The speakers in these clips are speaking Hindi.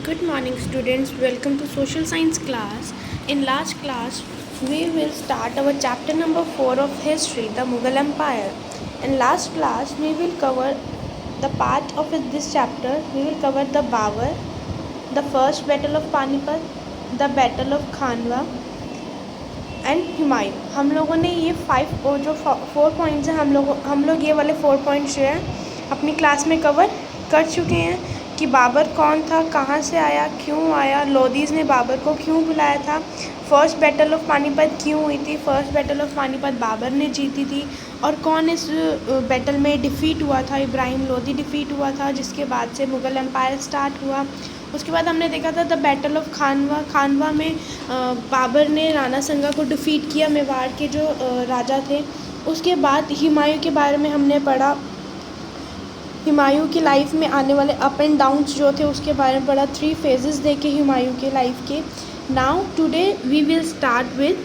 Good morning students, welcome to social science class. In last class, we will start our chapter number 4 of history, the Mughal Empire. In last class, we will cover the part of this chapter. We will cover the Babur, the first battle of Panipat, the battle of Khanwa and Humayun. हम लोगों ने ये जो 4 पॉइंट्स हैं हम लोग ये वाले 4 पॉइंट्स जो हैं अपनी क्लास में कवर कर चुके हैं कि बाबर कौन था, कहाँ से आया, क्यों आया, लोदीज़ ने बाबर को क्यों बुलाया था, फर्स्ट बैटल ऑफ पानीपत क्यों हुई थी, first battle of Panipat Babur ने जीती थी और कौन इस बैटल में डिफ़ीट हुआ था. इब्राहिम लोदी डिफ़ीट हुआ था जिसके बाद से मुग़ल एम्पायर स्टार्ट हुआ. उसके बाद हमने देखा था द बैटल ऑफ खानवा में बाबर ने राणा संगा को डिफ़ीट किया, मेवाड़ के जो राजा थे. उसके बाद हुमायूं के बारे में हमने पढ़ा, हुमायूं की लाइफ में आने वाले अप एंड डाउन्स जो थे उसके बारे में पढ़ा. 3 फेजेस देखे हुमायूं के लाइफ के. Now today we will start with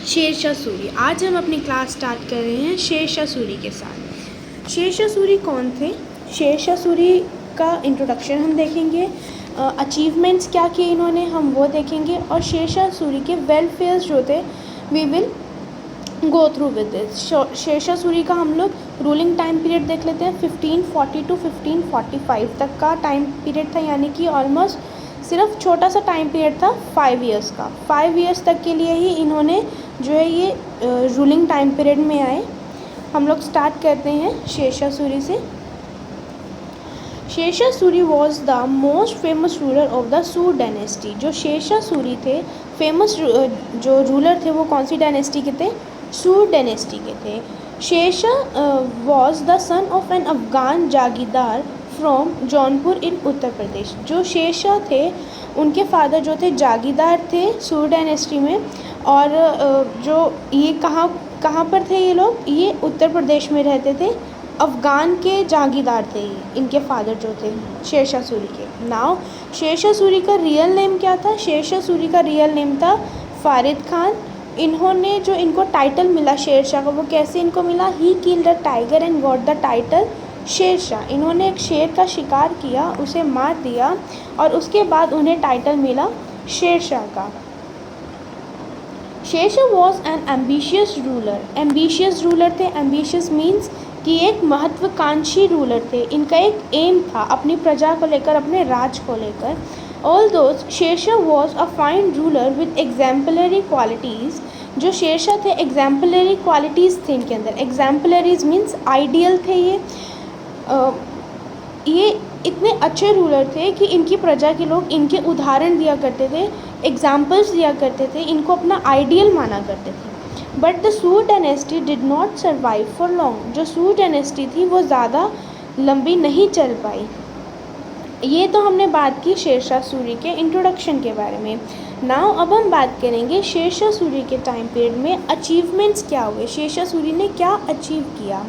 Sher Shah Suri. आज हम अपनी क्लास स्टार्ट कर रहे हैं शेरशाह सूरी के साथ. शेरशाह सूरी कौन थे? शेरशाह सूरी का इंट्रोडक्शन हम देखेंगे, अचीवमेंट्स क्या किए इन्होंने हम वो देखेंगे, और शेरशाह सूरी के वेलफेयर्स जो थे we will go through with this. Sher Shah Suri का हम लोग रूलिंग टाइम पीरियड देख लेते हैं. 1540 टू 1545 तक का टाइम पीरियड था, यानी कि ऑलमोस्ट सिर्फ छोटा सा टाइम पीरियड था 5 ईयर्स का. 5 ईयर्स तक के लिए ही इन्होंने जो है ये रूलिंग टाइम पीरियड में आए. हम लोग स्टार्ट करते हैं शेरशाह सूरी से. Sher Shah Suri was the most famous ruler of the Sur dynasty. जो शेरशाह सूरी थे, फेमस जो रूलर थे वो कौन सी डायनेस्टी के थे? सूर डायनेस्टी के थे. Sher Shah was the son of an Afghan jagirdar from Jaunpur in Uttar Pradesh. जो शेरशाह थे उनके फादर जो थे जागीरदार थे सूर डायनेस्टी में, और जो ये कहाँ पर थे ये लोग? ये उत्तर प्रदेश में रहते थे. अफ़गान के जागीरदार थे इनके फादर जो थे शेरशाह सूरी के. नाउ शेरशाह सूरी का रियल नेम क्या था? शेरशाह सूरी का रियल नेम था फ़ारिद खान. इन्होंने जो इनको टाइटल मिला शेरशाह का वो कैसे इनको मिला? He killed a tiger and got the title Sher Shah. इन्होंने एक शेर का शिकार किया, उसे मार दिया और उसके बाद उन्हें टाइटल मिला शेरशाह का. Sher Shah was an ambitious ruler. Ambitious ruler थे. एम्बिशियस मीन्स कि एक महत्वाकांक्षी रूलर थे. इनका एक एम था अपनी प्रजा को लेकर, अपने राज को लेकर. Although Sher Shah was a fine ruler with exemplary qualities. जो शेरशाह थे एग्जाम्पलरी क्वालिटीज़ थे इनके अंदर. एग्जाम्पलरीज मीन्स आइडियल थे. ये इतने अच्छे रूलर थे कि इनकी प्रजा के लोग इनके उदाहरण दिया करते थे, एग्जाम्पल्स दिया करते थे, इनको अपना आइडियल माना करते थे. But the Sur dynasty did not survive for long. जो सूर डायनेस्टी थी वो ज़्यादा लंबी नहीं चल पाई. ये तो हमने बात की शेरशाह सूरी के इंट्रोडक्शन के बारे में. नाउ अब हम बात करेंगे शेरशाह सूरी के टाइम पीरियड में अचीवमेंट्स क्या हुए, शेरशाह सूरी ने क्या अचीव किया.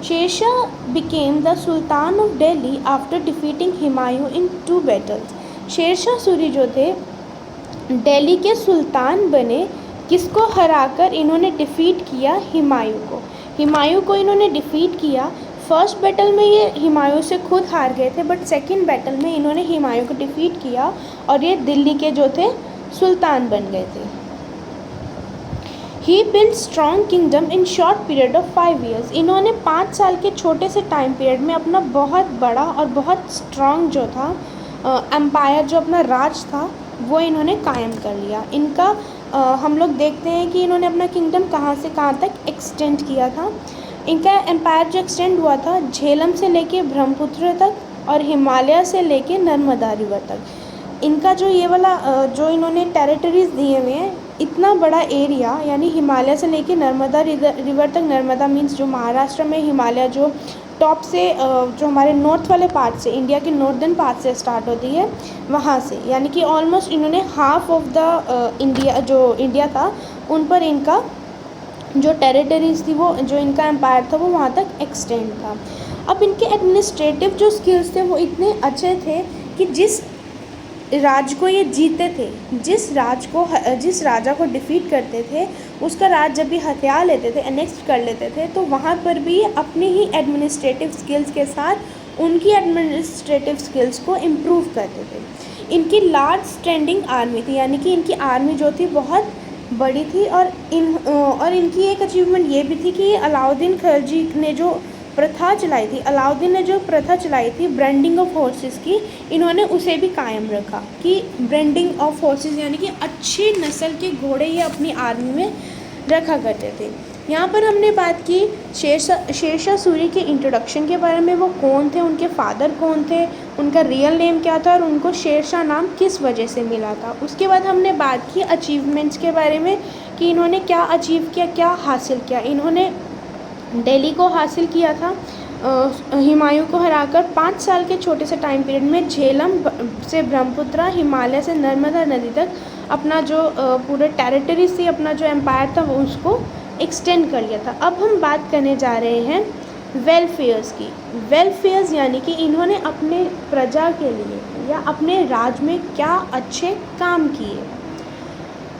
Sher Shah became the sultan of Delhi after defeating Humayun in 2 battles. Sher Shah Suri जो थे दिल्ली के सुल्तान बने. किसको हराकर? इन्होंने डिफ़ीट किया हुमायूं को. हुमायूं को इन्होंने डिफ़ीट किया. फर्स्ट बैटल में ये हुमायूं से खुद हार गए थे, बट सेकंड बैटल में इन्होंने हुमायूं को डिफ़ीट किया और ये दिल्ली के जो थे सुल्तान बन गए थे. He build strong kingdom in short period of 5 years. इन्होंने 5 साल के छोटे से टाइम पीरियड में अपना बहुत बड़ा और बहुत स्ट्रॉन्ग जो था एम्पायर, जो अपना राज था वो इन्होंने कायम कर लिया. इनका हम लोग देखते हैं कि इन्होंने अपना किंगडम कहाँ से कहाँ तक एक्सटेंड किया था. इनका एम्पायर जो एक्सटेंड हुआ था झेलम से लेके ब्रह्मपुत्र तक और हिमालय से लेके नर्मदा रिवर तक. इनका जो ये वाला जो इन्होंने टेरिटरीज़ दिए हुए हैं, इतना बड़ा एरिया, यानी हिमालय से लेके नर्मदा रिवर तक. नर्मदा मीन्स जो महाराष्ट्र में हिमालय जो टॉप से जो हमारे नॉर्थ वाले पार्ट से, इंडिया के नॉर्दर्न पार्ट से स्टार्ट होती है वहाँ से, यानी कि ऑलमोस्ट इन्होंने हाफ ऑफ द इंडिया जो इंडिया था उन पर इनका जो टेरिटरीज़ थी वो जो इनका एम्पायर था वो वहाँ तक एक्सटेंड था. अब इनके एडमिनिस्ट्रेटिव जो स्किल्स थे वो इतने अच्छे थे कि जिस राज को ये जीते थे, जिस राजा को डिफ़ीट करते थे उसका राज जब भी हथिया लेते थे, एनेक्स कर लेते थे, तो वहाँ पर भी अपनी ही एडमिनिस्ट्रेटिव स्किल्स के साथ उनकी एडमिनिस्ट्रेटिव स्किल्स को इम्प्रूव करते थे। इनकी लार्ज स्टैंडिंग आर्मी थी, यानी कि इनकी आर्मी जो थी बहुत बड़ी थी। और इनकी एक अचीवमेंट ये भी थी कि अलाउद्दीन खिलजी ने जो प्रथा चलाई थी, ब्रांडिंग ऑफ हॉर्सेस की, इन्होंने उसे भी कायम रखा कि ब्रांडिंग ऑफ हॉर्सेस यानी कि अच्छी नस्ल के घोड़े ये अपनी आर्मी में रखा करते थे। यहाँ पर हमने बात की शेरशाह सूरी के इंट्रोडक्शन के बारे में। वो कौन थे, उनके फादर कौन थे, उनका रियल नेम क्या था और उनको शेरशाह नाम किस वजह से मिला था। उसके बाद हमने बात की अचीवमेंट्स के बारे में कि इन्होंने क्या अचीव किया, क्या हासिल किया। इन्होंने दिल्ली को हासिल किया था हुमायूं को हराकर 5 साल के छोटे से टाइम पीरियड में। झेलम से ब्रह्मपुत्रा, हिमालय से नर्मदा नदी तक अपना जो पूरे टेरिटरी से अपना जो एम्पायर था वो उसको एक्सटेंड कर लिया था। अब हम बात करने जा रहे हैं वेलफेयर्स की। वेलफेयर्स यानी कि इन्होंने अपने प्रजा के लिए या अपने राज में क्या अच्छे काम किए।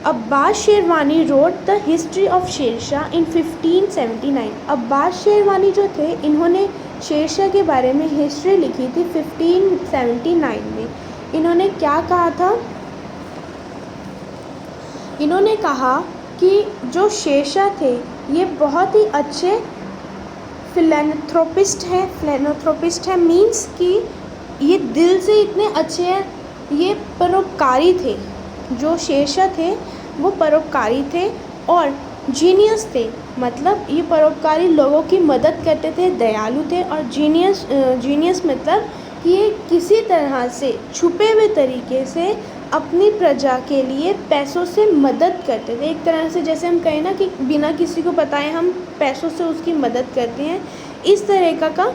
Abbas Sherwani wrote the history of Sher Shah in 1579। Abbas Sherwani जो थे, इन्होंने शेरशाह के बारे में हिस्ट्री लिखी थी 1579 में। इन्होंने क्या कहा था, इन्होंने कहा कि जो शेरशाह थे ये बहुत ही अच्छे फिलैंथ्रोपिस्ट है मीन्स कि ये दिल से इतने अच्छे हैं, ये परोपकारी थे। जो शेरशाह थे वो परोपकारी थे और जीनियस थे, मतलब ये परोपकारी लोगों की मदद करते थे, दयालु थे। और जीनियस मतलब कि ये किसी तरह से छुपे हुए तरीके से अपनी प्रजा के लिए पैसों से मदद करते थे। एक तरह से जैसे हम कहें ना कि बिना किसी को बताए हम पैसों से उसकी मदद करते हैं, इस तरह का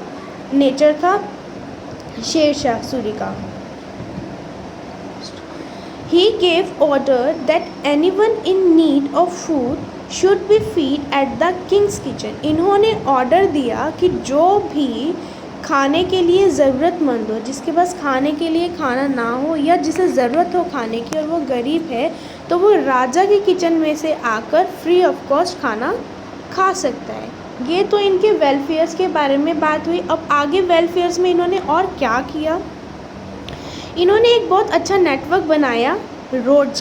नेचर था शेरशाह सूरी का। He gave order that anyone in need of food should be fed at the king's kitchen। इन्होंने ऑर्डर दिया कि जो भी खाने के लिए ज़रूरतमंद हो, जिसके पास खाने के लिए खाना ना हो या जिसे ज़रूरत हो खाने की और वो गरीब है, तो वो राजा के किचन में से आकर फ्री ऑफ कॉस्ट खाना खा सकता है। ये तो इनके वेलफेयर्स के बारे में बात हुई। अब आगे वेलफेयर्स में इन्होंने और क्या किया। इन्होंने एक बहुत अच्छा नेटवर्क बनाया रोड्स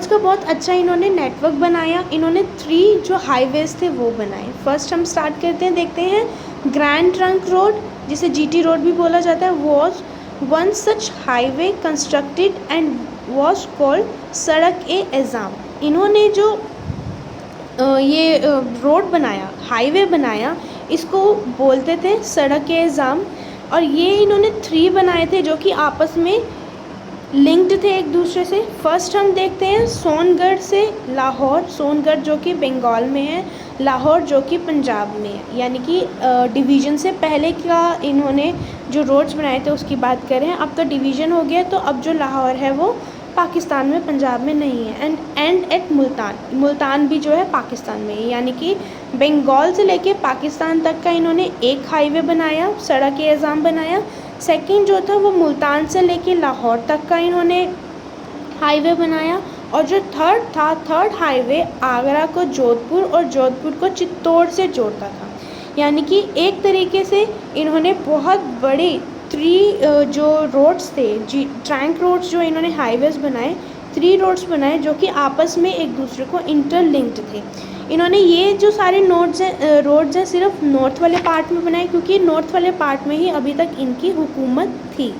का बहुत अच्छा इन्होंने नेटवर्क बनाया। इन्होंने 3 जो हाईवेज़ थे वो बनाए। फर्स्ट हम स्टार्ट करते हैं, देखते हैं ग्रैंड ट्रंक रोड, जिसे जीटी रोड भी बोला जाता है, was one such highway constructed and was called सड़क ए एज़ाम। इन्होंने जो ये रोड बनाया, हाईवे बनाया, इसको बोलते थे सड़क ए एज़ाम। और ये इन्होंने 3 बनाए थे जो कि आपस में लिंक्ड थे एक दूसरे से। फर्स्ट हम देखते हैं सोनगढ़ से लाहौर, सोनगढ़ जो कि बंगाल में है, लाहौर जो कि पंजाब में है। यानी कि डिवीज़न से पहले का इन्होंने जो रोड्स बनाए थे उसकी बात करें। अब तो डिवीज़न हो गया, तो अब जो लाहौर है वो पाकिस्तान में, पंजाब में नहीं है। एंड एट मुल्तान भी जो है पाकिस्तान में है। यानी कि बंगाल से लेके पाकिस्तान तक का इन्होंने एक हाईवे बनाया, सड़क ए एज़ाम बनाया। सेकंड जो था वो मुल्तान से लेके लाहौर तक का इन्होंने हाईवे बनाया। और जो थर्ड हाईवे आगरा को जोधपुर और जोधपुर को चित्तौड़ से जोड़ता था। यानी कि एक तरीके से इन्होंने बहुत बड़े 3 जो रोड्स थे, ट्रैंक रोड्स जो इन्होंने हाईवेज़ बनाए, 3 रोड्स बनाए जो कि आपस में एक दूसरे को इंटरलिंक्ड थे। इन्होंने ये जो सारे रोड्स हैं सिर्फ नॉर्थ वाले पार्ट में बनाए, क्योंकि नॉर्थ वाले पार्ट में ही अभी तक इनकी हुकूमत थी।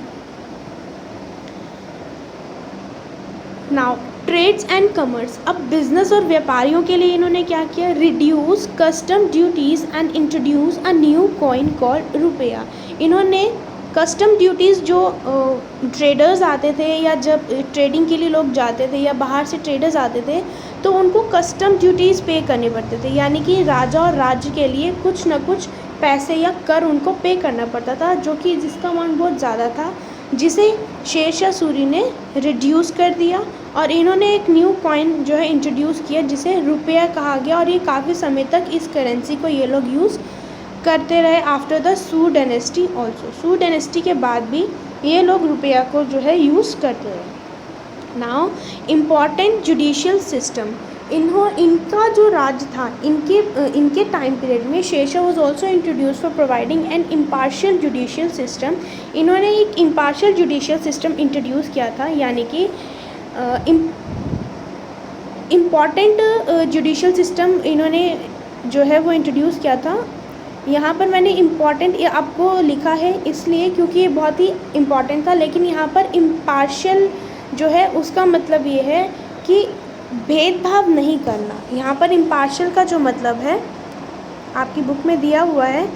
Now trades and commerce. अब बिजनेस और व्यापारियों के लिए इन्होंने क्या किया, reduce custom duties and introduce a new coin called rupiya. इन्होंने कस्टम ड्यूटीज़ जो ट्रेडर्स आते थे या जब ट्रेडिंग के लिए लोग जाते थे या बाहर से ट्रेडर्स आते थे, तो उनको कस्टम ड्यूटीज़ पे करने पड़ते थे। यानी कि राजा और राज्य के लिए कुछ न कुछ पैसे या कर उनको पे करना पड़ता था, जो कि जिसका अमाउंट बहुत ज़्यादा था, जिसे शेरशाह सूरी ने रिड्यूस कर दिया। और इन्होंने एक न्यू कॉइन जो है इंट्रोड्यूस किया जिसे रुपया कहा गया। और ये काफ़ी समय तक इस करेंसी को ये लोग यूज़ करते रहे after the Sur dynasty also. Sur dynasty के बाद भी ये लोग रुपया को जो है यूज़ करते रहे। Now important judicial system. इनका जो राज था, इनके टाइम पीरियड में Sher Shah was also introduce for providing an impartial judicial system. इन्होंने एक इम्पार्शियल जुडिशियल सिस्टम इंट्रोड्यूस किया था, यानी कि इम्पॉर्टेंट जुडिशियल सिस्टम इन्होंने जो है वो इंट्रोड्यूस किया था। यहाँ पर मैंने इम्पॉर्टेंट ये आपको लिखा है इसलिए क्योंकि ये बहुत ही इम्पॉर्टेंट था, लेकिन यहाँ पर इम्पार्शियल जो है उसका मतलब ये है कि भेदभाव नहीं करना। यहाँ पर इम्पार्शियल का जो मतलब है आपकी बुक में दिया हुआ है,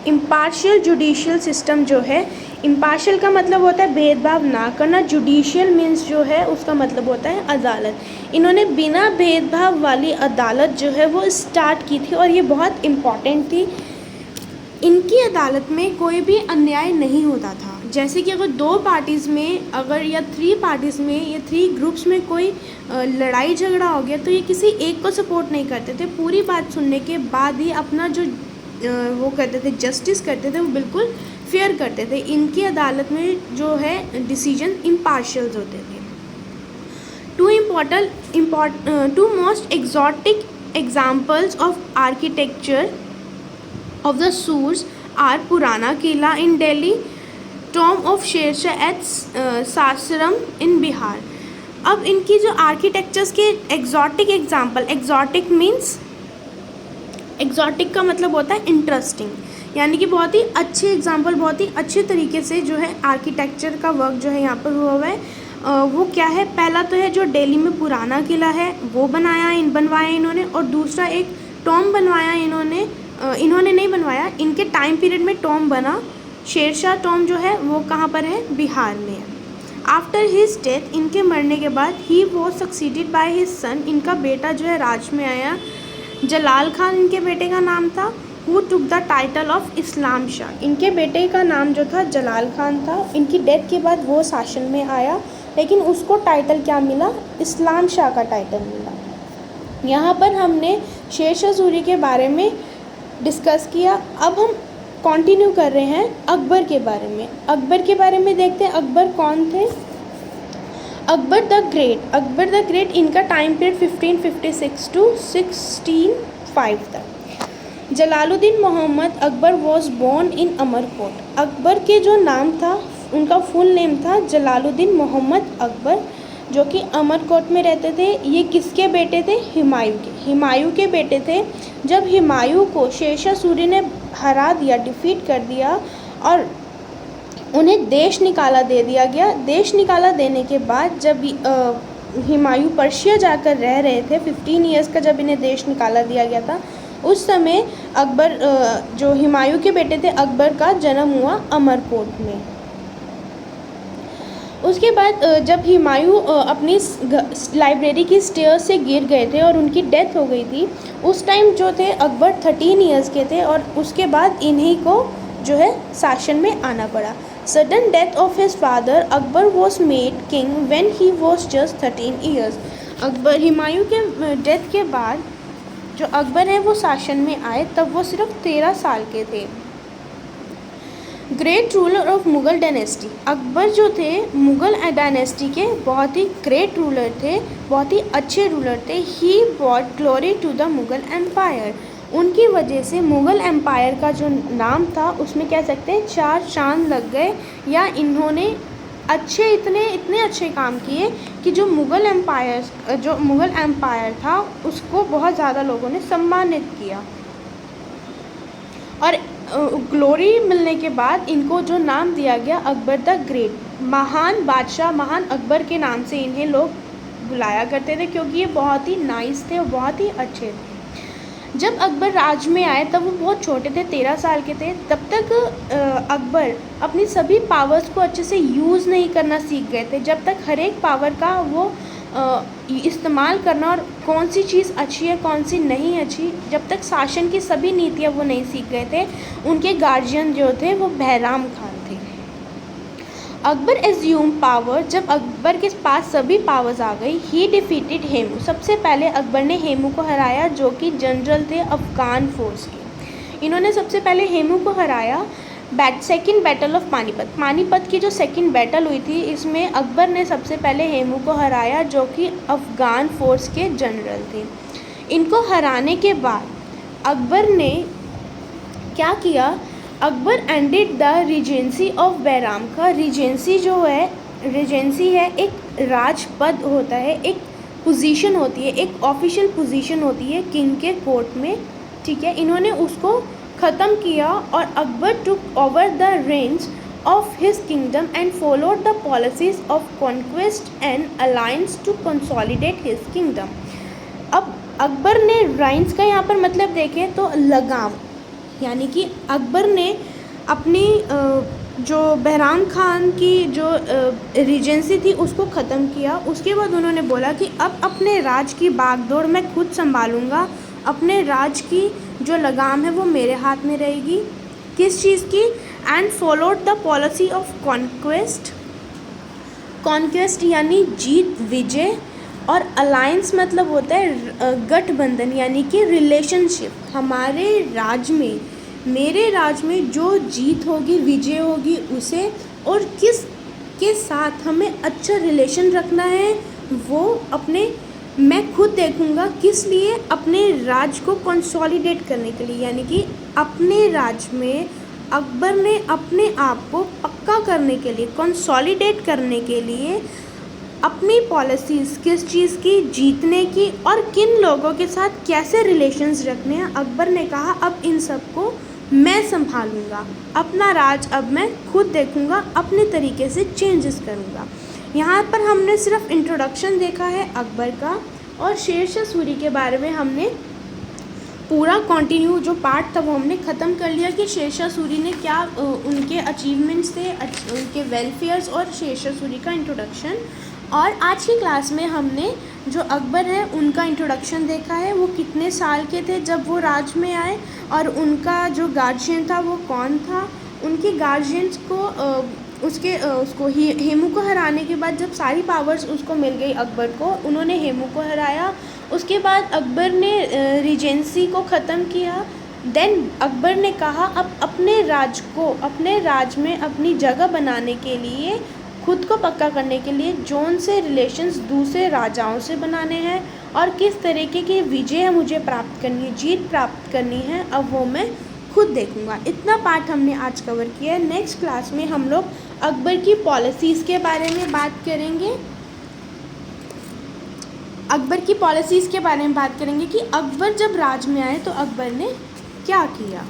इम्पार्शियल जुडिशियल सिस्टम जो है, इम्पार्शियल का मतलब होता है भेदभाव ना करना, जुडिशियल मीन्स जो है उसका मतलब होता है अदालत। इन्होंने बिना भेदभाव वाली अदालत जो है वो स्टार्ट की थी और ये बहुत इम्पॉर्टेंट थी। इनकी अदालत में कोई भी अन्याय नहीं होता था। जैसे कि अगर 2 पार्टीज़ में अगर या 3 पार्टीज़ में या 3 ग्रुप्स में कोई लड़ाई झगड़ा हो गया तो ये किसी एक को सपोर्ट नहीं करते थे, पूरी बात सुनने के बाद ही अपना जो वो करते थे, जस्टिस करते थे, वो बिल्कुल फेयर करते थे। इनकी अदालत में जो है डिसीजन इम्पार्शियल होते थे। Two most exotic examples of architecture of the Surs are Purana Kila in Delhi, tomb of Shershah at Sasaram in Bihar. अब इनकी जो आर्किटेक्चर्स के exotic example, exotic means, exotic का मतलब होता है इंटरेस्टिंग, यानी कि बहुत ही अच्छे एग्जाम्पल, बहुत ही अच्छे तरीके से जो है आर्किटेक्चर का वर्क जो है यहाँ पर हुआ हुआ है। वो क्या है, पहला तो है जो दिल्ली में पुराना किला है वो बनवाया इन्होंने, और दूसरा एक टॉम बनवाया इन्होंने नहीं बनवाया, इनके टाइम पीरियड में टॉम बना। शेरशाह टॉम जो है वो कहाँ पर है, बिहार में है। आफ्टर हिज डेथ, इनके मरने के बाद, he was succeeded by his son, इनका बेटा जो है राज में आया, जलाल खान इनके बेटे का नाम था। Who took the title of Islam Shah, इनके बेटे का नाम जो था जलाल खान था। इनकी डेथ के बाद वो शासन में आया, लेकिन उसको टाइटल क्या मिला, इस्लाम शाह का टाइटल मिला। यहाँ पर हमने शेरशाह सूरी के बारे में डिस्कस किया। अब हम कंटिन्यू कर रहे हैं अकबर के बारे में। अकबर के बारे में देखते हैं, अकबर कौन थे। अकबर द ग्रेट, इनका टाइम पीरियड 1556 टू 1605 तक। Jalaluddin Mohammad Akbar was born in Amarkot. Akbar के जो नाम था, उनका फुल नेम था जलालुद्दीन मोहम्मद अकबर, जो कि अमरकोट में रहते थे। ये किसके बेटे थे, हुमायूं के बेटे थे। जब हुमायूं को शेरशाह सूरी ने हरा दिया, डिफीट कर दिया, और उन्हें देश निकाला दे दिया गया। देश निकाला देने के बाद जब हुमायूं पर्शिया जाकर रह रहे थे, 15 ईयर्स का जब इन्हें देश निकाला दिया गया था, उस समय अकबर जो हुमायूं के बेटे थे अकबर का जन्म हुआ अमरकोट में। उसके बाद जब हुमायूं अपनी लाइब्रेरी की स्टेयर से गिर गए थे और उनकी डेथ हो गई थी, उस टाइम जो थे अकबर 13 ईयर्स के थे, और उसके बाद इन्हीं को जो है शासन में आना पड़ा। Sudden death of his father, Akbar was made king when he was just 13 years. Humayun के डेथ के बाद जो अकबर है वो शासन में आए, तब वो सिर्फ 13 साल के थे। Great ruler of Mughal dynasty, Akbar जो थे मुग़ल डायनेस्टी के बहुत ही ग्रेट रूलर थे, बहुत ही अच्छे रूलर थे। He brought glory to the Mughal empire, उनकी वजह से मुग़ल एम्पायर का जो नाम था उसमें कह सकते हैं 4 चांद लग गए, या इन्होंने इतने अच्छे काम किए कि जो मुग़ल एम्पायर था उसको बहुत ज़्यादा लोगों ने सम्मानित किया। और ग्लोरी मिलने के बाद इनको जो नाम दिया गया अकबर द ग्रेट, महान बादशाह, महान अकबर के नाम से इन्हें लोग बुलाया करते थे, क्योंकि ये बहुत ही नाइस थे और बहुत ही अच्छे थे। जब अकबर राज में आए तब वो बहुत छोटे थे, 13 साल के थे। तब तक अकबर अपनी सभी पावर्स को अच्छे से यूज़ नहीं करना सीख गए थे। जब तक हर एक पावर का वो इस्तेमाल करना और कौन सी चीज़ अच्छी है कौन सी नहीं अच्छी, जब तक शासन की सभी नीतियाँ वो नहीं सीख गए थे। उनके गार्जियन जो थे वो बहराम खान थे। अकबर एज्यूम पावर, जब अकबर के पास सभी पावर्स आ गई, ही डिफीटेड हेमू, सबसे पहले अकबर ने हेमू को हराया, जो कि जनरल थे अफ़गान फोर्स के। इन्होंने सबसे पहले हेमू को हराया। Second battle of Panipat. Panipat की जो सेकेंड बैटल हुई थी, इसमें अकबर ने सबसे पहले हेमू को हराया, जो कि अफ़गान फोर्स के जनरल थे। इनको हराने के बाद अकबर ने क्या किया, Akbar ended the Regency of Bairam का। रीजेंसी जो है, रीजेंसी है एक राजपद होता है, एक पोजीशन होती है, एक ऑफिशियल पोजीशन होती है किंग के कोर्ट में, ठीक है। इन्होंने उसको ख़त्म किया और Akbar took over the range of his kingdom and followed the policies of conquest and alliance to consolidate his kingdom. अब अकबर ने राइन्स का यहाँ पर मतलब देखें तो लगाम, यानी कि अकबर ने अपनी जो बहराम खान की जो रीजेंसी थी उसको ख़त्म किया। उसके बाद उन्होंने बोला कि अब अपने राज की बागडोर मैं खुद संभालूंगा, अपने राज की जो लगाम है वो मेरे हाथ में रहेगी। किस चीज़ की? And followed the policy of conquest. Conquest यानी जीत, विजय, और अलायंस मतलब होता है गठबंधन, यानी कि रिलेशनशिप। हमारे राज में, मेरे राज में जो जीत होगी, विजय होगी, उसे और किस के साथ हमें अच्छा रिलेशन रखना है वो अपने मैं खुद देखूंगा। किस लिए? अपने राज को कंसोलिडेट करने के लिए, यानी कि अपने राज में अकबर ने अपने आप को पक्का करने के लिए, कंसोलिडेट करने के लिए अपनी पॉलिसीज़ किस चीज़ की? जीतने की, और किन लोगों के साथ कैसे रिलेशंस रखने हैं। अकबर ने कहा अब इन सब को मैं संभालूंगा, अपना राज अब मैं खुद देखूंगा, अपने तरीके से चेंजेस करूंगा। यहाँ पर हमने सिर्फ इंट्रोडक्शन देखा है अकबर का, और शेरशाह सूरी के बारे में हमने पूरा कंटिन्यू जो पार्ट था वो हमने ख़त्म कर लिया कि शेरशाह सूरी ने क्या उनके अचीवमेंट्स थे, उनके वेलफेयर्स, और शेरशाह सूरी का इंट्रोडक्शन। और आज की क्लास में हमने जो अकबर है उनका इंट्रोडक्शन देखा है, वो कितने साल के थे जब वो राज में आए, और उनका जो गार्जियन था वो कौन था। उनके गार्जियंस को उसको हेमू को हराने के बाद जब सारी पावर्स उसको मिल गई अकबर को, उन्होंने हेमू को हराया। उसके बाद अकबर ने रीजेंसी को ख़त्म किया। देन अकबर ने कहा अब अपने राज को, अपने राज में अपनी जगह बनाने के लिए, खुद को पक्का करने के लिए जोन से रिलेशंस दूसरे राजाओं से बनाने हैं, और किस तरीके की विजय मुझे प्राप्त करनी है, जीत प्राप्त करनी है, अब वो मैं खुद देखूंगा। इतना पार्ट हमने आज कवर किया है। नेक्स्ट क्लास में हम लोग अकबर की पॉलिसीज़ के बारे में बात करेंगे। अकबर की पॉलिसीज़ के बारे में बात करेंगे कि अकबर जब राज में आए तो अकबर ने क्या किया।